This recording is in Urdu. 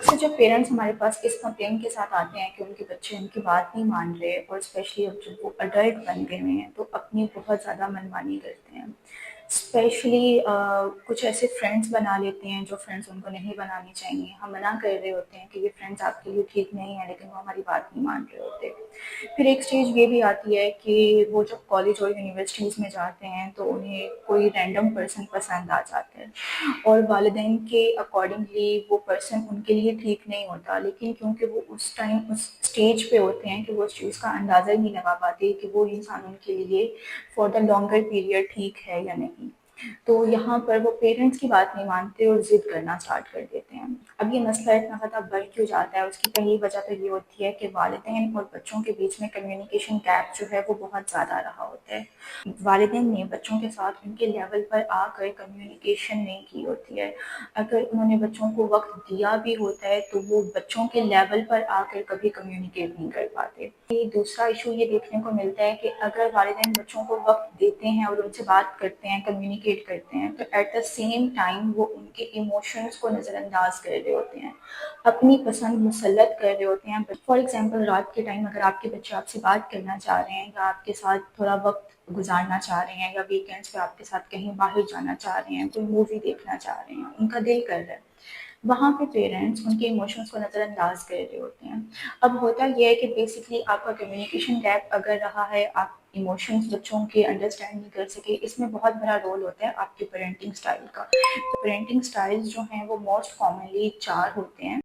اکثر جب پیرنٹس ہمارے پاس اس کمپلین کے ساتھ آتے ہیں کہ ان کے بچے ان کی بات نہیں مان رہے، اور اسپیشلی اب جب وہ اڈلٹ بن گئے ہوئے ہیں تو اپنی بہت زیادہ منمانی کرتے ہیں. اسپیشلی کچھ ایسے فرینڈس بنا لیتے ہیں جو فرینڈس ان کو نہیں بنانی چاہیے. ہم منع کر رہے ہوتے ہیں کہ یہ فرینڈس آپ کے لیے ٹھیک نہیں ہیں، لیکن وہ ہماری بات نہیں مان رہے ہوتے. پھر ایک اسٹیج یہ بھی آتی ہے کہ وہ جب کالج اور یونیورسٹیز میں جاتے ہیں تو انہیں کوئی رینڈم پرسن پسند آ جاتا ہے، اور والدین کے اکارڈنگلی وہ پرسن ان کے لیے ٹھیک نہیں ہوتا، لیکن کیونکہ وہ اس ٹائم اس اسٹیج پہ ہوتے ہیں کہ وہ اس چیز کا اندازہ ہی نہیں لگا پاتے کہ وہ انسان ان کے لیے فار دا لانگر پیریڈ ٹھیک ہے یا نہیں. تو یہاں پر وہ پیرنٹس کی بات نہیں مانتے اور ضد کرنا اسٹارٹ کر دیتے ہیں. اب یہ مسئلہ اتنا زیادہ بڑھ کیوں جاتا ہے؟ اس کی پہلی وجہ تو یہ ہوتی ہے کہ والدین اور بچوں کے بیچ میں کمیونیکیشن گیپ جو ہے وہ بہت زیادہ رہا ہوتا ہے. والدین نے بچوں کے ساتھ ان کے لیول پر آ کر کمیونیکیشن نہیں کی ہوتی ہے. اگر انہوں نے بچوں کو وقت دیا بھی ہوتا ہے تو وہ بچوں کے لیول پر آ کر کبھی کمیونیکیٹ نہیں کر پاتے. دوسرا ایشو یہ دیکھنے کو ملتا ہے کہ اگر والدین بچوں کو وقت دیتے ہیں اور ان سے بات کرتے ہیں، کمیونیکیٹ کرتے ہیں، تو ایٹ دا سیم ٹائم وہ ان کے ایموشنس کو نظر انداز کر رہے ہوتے ہیں، اپنی پسند مسلط کر رہے ہوتے ہیں. فار ایگزامپل رات کے ٹائم اگر آپ کے بچے آپ سے بات کرنا چاہ رہے ہیں یا آپ کے ساتھ تھوڑا وقت گزارنا چاہ رہے ہیں، یا ویکینڈس پہ آپ کے ساتھ کہیں باہر جانا چاہ رہے ہیں، کوئی مووی دیکھنا چاہ رہے ہیں، ان کا دل کر رہا ہے، وہاں پہ پیرنٹس ان کے ایموشنس کو نظر انداز کر رہے ہوتے ہیں. اب ہوتا یہ ہے کہ بیسکلی آپ کا کمیونیکیشن گیپ اگر رہا ہے، آپ ایموشنس بچوں کے انڈرسٹینڈ نہیں کر سکے، اس میں بہت بڑا رول ہوتا ہے آپ کے پیرنٹنگ اسٹائل کا. پیرنٹنگ اسٹائل جو ہیں وہ موسٹ کامنلی 4 ہوتے ہیں.